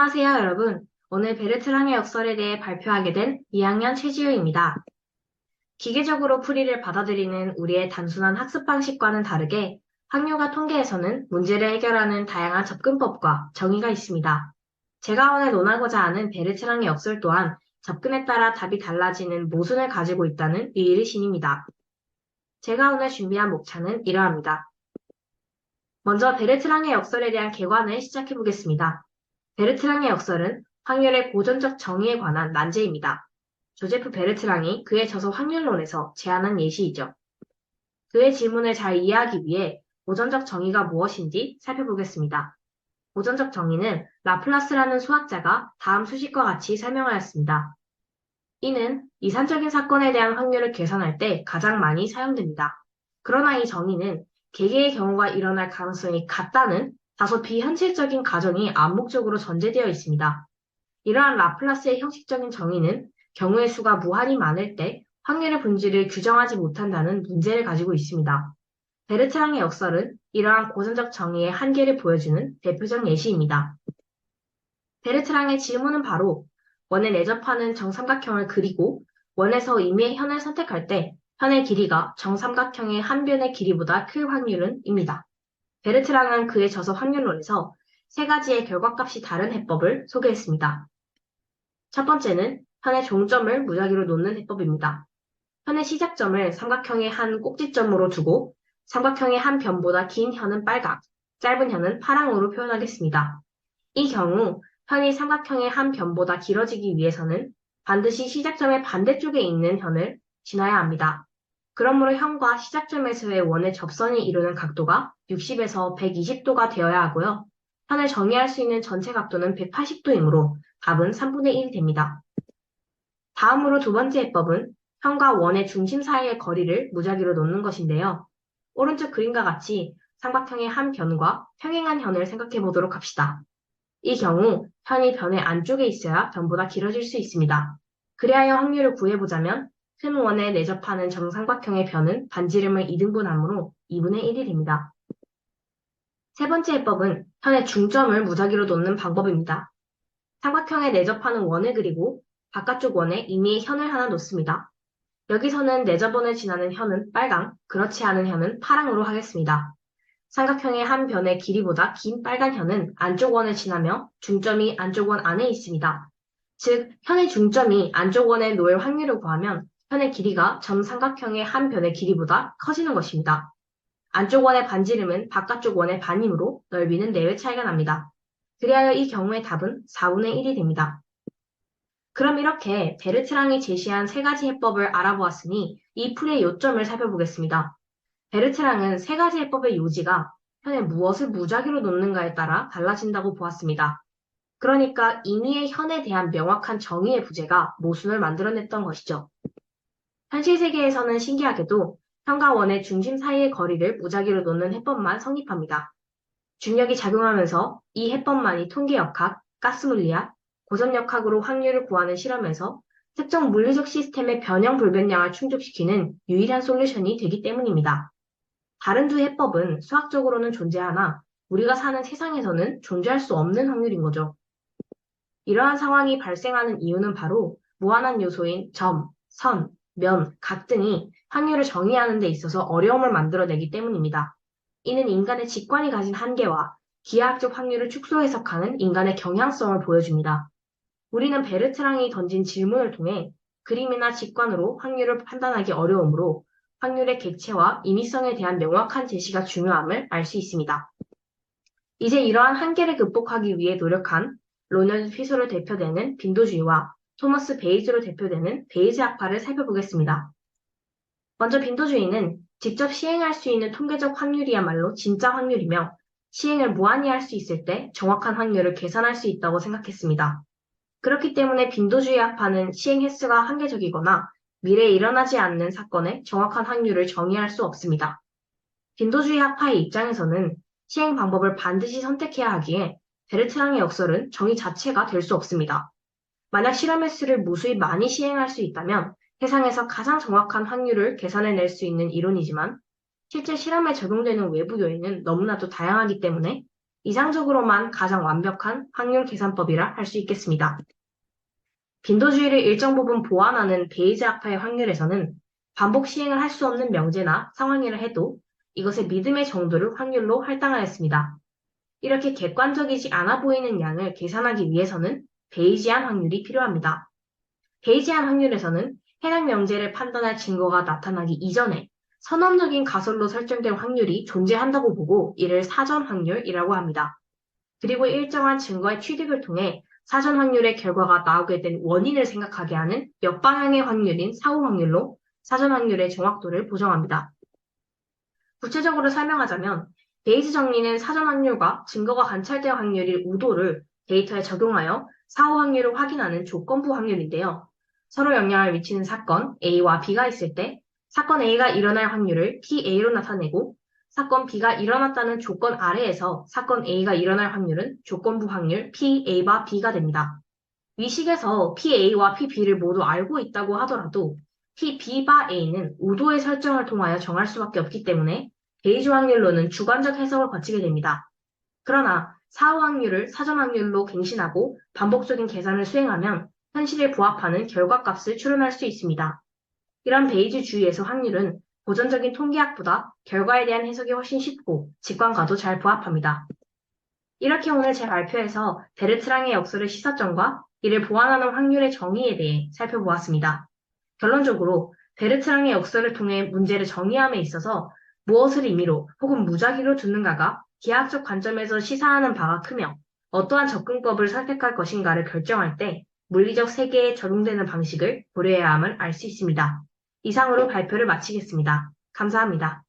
안녕하세요, 여러분. 오늘 베르트랑의 역설에 대해 발표하게 된 2학년 최지우입니다. 기계적으로 풀이를 받아들이는 우리의 단순한 학습 방식과는 다르게 학교가 통계에서는 문제를 해결하는 다양한 접근법과 정의가 있습니다. 제가 오늘 논하고자 하는 베르트랑의 역설 또한 접근에 따라 답이 달라지는 모순을 가지고 있다는 유일의 신입니다. 제가 오늘 준비한 목차는 이러합니다. 먼저 베르트랑의 역설에 대한 개관을 시작해 보겠습니다. 베르트랑의 역설은 확률의 고전적 정의에 관한 난제입니다. 조제프 베르트랑이 그의 저서 확률론에서 제안한 예시이죠. 그의 질문을 잘 이해하기 위해 고전적 정의가 무엇인지 살펴보겠습니다. 고전적 정의는 라플라스라는 수학자가 다음 수식과 같이 설명하였습니다. 이는 이산적인 사건에 대한 확률을 계산할 때 가장 많이 사용됩니다. 그러나 이 정의는 개개의 경우가 일어날 가능성이 같다는 다소 비현실적인 가정이 암묵적으로 전제되어 있습니다. 이러한 라플라스의 형식적인 정의는 경우의 수가 무한히 많을 때 확률의 본질을 규정하지 못한다는 문제를 가지고 있습니다. 베르트랑의 역설은 이러한 고전적 정의의 한계를 보여주는 대표적 예시입니다. 베르트랑의 질문은 바로 원에 내접하는 정삼각형을 그리고 원에서 임의의 현을 선택할 때 현의 길이가 정삼각형의 한 변의 길이보다 클 확률은 입니다. 베르트랑은 그의 저서 확률론에서 세 가지의 결과값이 다른 해법을 소개했습니다. 첫 번째는 현의 종점을 무작위로 놓는 해법입니다. 현의 시작점을 삼각형의 한 꼭지점으로 두고 삼각형의 한 변보다 긴 현은 빨강, 짧은 현은 파랑으로 표현하겠습니다. 이 경우 현이 삼각형의 한 변보다 길어지기 위해서는 반드시 시작점의 반대쪽에 있는 현을 지나야 합니다. 그러므로 현과 시작점에서의 원의 접선이 이루는 각도가 60에서 120도가 되어야 하고요. 현을 정의할 수 있는 전체 각도는 180도이므로 답은 3분의 1이 됩니다. 다음으로 두 번째 해법은 현과 원의 중심 사이의 거리를 무작위로 놓는 것인데요. 오른쪽 그림과 같이 삼각형의 한 변과 평행한 현을 생각해 보도록 합시다. 이 경우 현이 변의 안쪽에 있어야 변보다 길어질 수 있습니다. 그리하여 확률을 구해보자면 큰 원에 내접하는 정삼각형의 변은 반지름을 2등분하므로 2분의 1이 됩니다. 세 번째 해법은 현의 중점을 무작위로 놓는 방법입니다. 삼각형에 내접하는 원을 그리고 바깥쪽 원에 임의의 현을 하나 놓습니다. 여기서는 내접원을 지나는 현은 빨강, 그렇지 않은 현은 파랑으로 하겠습니다. 삼각형의 한 변의 길이보다 긴 빨간 현은 안쪽 원을 지나며 중점이 안쪽 원 안에 있습니다. 즉, 현의 중점이 안쪽 원에 놓일 확률을 구하면 현의 길이가 전 삼각형의 한 변의 길이보다 커지는 것입니다. 안쪽 원의 반지름은 바깥쪽 원의 반이므로 넓이는 4배 차이가 납니다. 그리하여 이 경우의 답은 4분의 1이 됩니다. 그럼 이렇게 베르트랑이 제시한 세 가지 해법을 알아보았으니 이 풀이의 요점을 살펴보겠습니다. 베르트랑은 세 가지 해법의 요지가 현에 무엇을 무작위로 놓는가에 따라 달라진다고 보았습니다. 그러니까 임의의 현에 대한 명확한 정의의 부재가 모순을 만들어냈던 것이죠. 현실 세계에서는 신기하게도 현과 원의 중심 사이의 거리를 무작위로 놓는 해법만 성립합니다. 중력이 작용하면서 이 해법만이 통계역학, 가스물리학, 고전역학으로 확률을 구하는 실험에서 특정 물리적 시스템의 변형 불변량을 충족시키는 유일한 솔루션이 되기 때문입니다. 다른 두 해법은 수학적으로는 존재하나 우리가 사는 세상에서는 존재할 수 없는 확률인 거죠. 이러한 상황이 발생하는 이유는 바로 무한한 요소인 점, 선, 면, 각 등이 확률을 정의하는 데 있어서 어려움을 만들어내기 때문입니다. 이는 인간의 직관이 가진 한계와 기하학적 확률을 축소 해석하는 인간의 경향성을 보여줍니다. 우리는 베르트랑이 던진 질문을 통해 그림이나 직관으로 확률을 판단하기 어려우므로 확률의 객체와 임의성에 대한 명확한 제시가 중요함을 알 수 있습니다. 이제 이러한 한계를 극복하기 위해 노력한 로널드 피소로 대표되는 빈도주의와 토머스 베이즈로 대표되는 베이즈 학파를 살펴보겠습니다. 먼저 빈도주의는 직접 시행할 수 있는 통계적 확률이야말로 진짜 확률이며 시행을 무한히 할 수 있을 때 정확한 확률을 계산할 수 있다고 생각했습니다. 그렇기 때문에 빈도주의 학파는 시행 횟수가 한계적이거나 미래에 일어나지 않는 사건의 정확한 확률을 정의할 수 없습니다. 빈도주의 학파의 입장에서는 시행 방법을 반드시 선택해야 하기에 베르트랑의 역설은 정의 자체가 될 수 없습니다. 만약 실험 횟수를 무수히 많이 시행할 수 있다면 세상에서 가장 정확한 확률을 계산해낼 수 있는 이론이지만 실제 실험에 적용되는 외부 요인은 너무나도 다양하기 때문에 이상적으로만 가장 완벽한 확률 계산법이라 할 수 있겠습니다. 빈도주의를 일정 부분 보완하는 베이즈 학파의 확률에서는 반복 시행을 할 수 없는 명제나 상황이라 해도 이것의 믿음의 정도를 확률로 할당하였습니다. 이렇게 객관적이지 않아 보이는 양을 계산하기 위해서는 베이지안 확률이 필요합니다. 베이지안 확률에서는 해당 명제를 판단할 증거가 나타나기 이전에 선언적인 가설로 설정된 확률이 존재한다고 보고 이를 사전 확률이라고 합니다. 그리고 일정한 증거의 취득을 통해 사전 확률의 결과가 나오게 된 원인을 생각하게 하는 역방향의 확률인 사후 확률로 사전 확률의 정확도를 보정합니다. 구체적으로 설명하자면 베이즈 정리는 사전 확률과 증거가 관찰될 확률인 우도를 데이터에 적용하여 사후 확률을 확인하는 조건부 확률인데요. 서로 영향을 미치는 사건 A와 B가 있을 때 사건 A가 일어날 확률을 PA로 나타내고 사건 B가 일어났다는 조건 아래에서 사건 A가 일어날 확률은 조건부 확률 PA바 B가 됩니다. 위 식에서 PA와 PB를 모두 알고 있다고 하더라도 PB바 A는 우도의 설정을 통하여 정할 수밖에 없기 때문에 베이즈 확률로는 주관적 해석을 거치게 됩니다. 그러나 사후 확률을 사전 확률로 갱신하고 반복적인 계산을 수행하면 현실에 부합하는 결과값을 추론할 수 있습니다. 이런 베이즈 주의에서 확률은 고전적인 통계학보다 결과에 대한 해석이 훨씬 쉽고 직관과도 잘 부합합니다. 이렇게 오늘 제 발표에서 베르트랑의 역설의 시사점과 이를 보완하는 확률의 정의에 대해 살펴보았습니다. 결론적으로 베르트랑의 역설을 통해 문제를 정의함에 있어서 무엇을 임의로 혹은 무작위로 두는가가 기하학적 관점에서 시사하는 바가 크며 어떠한 접근법을 선택할 것인가를 결정할 때 물리적 세계에 적용되는 방식을 고려해야 함을 알 수 있습니다. 이상으로 발표를 마치겠습니다. 감사합니다.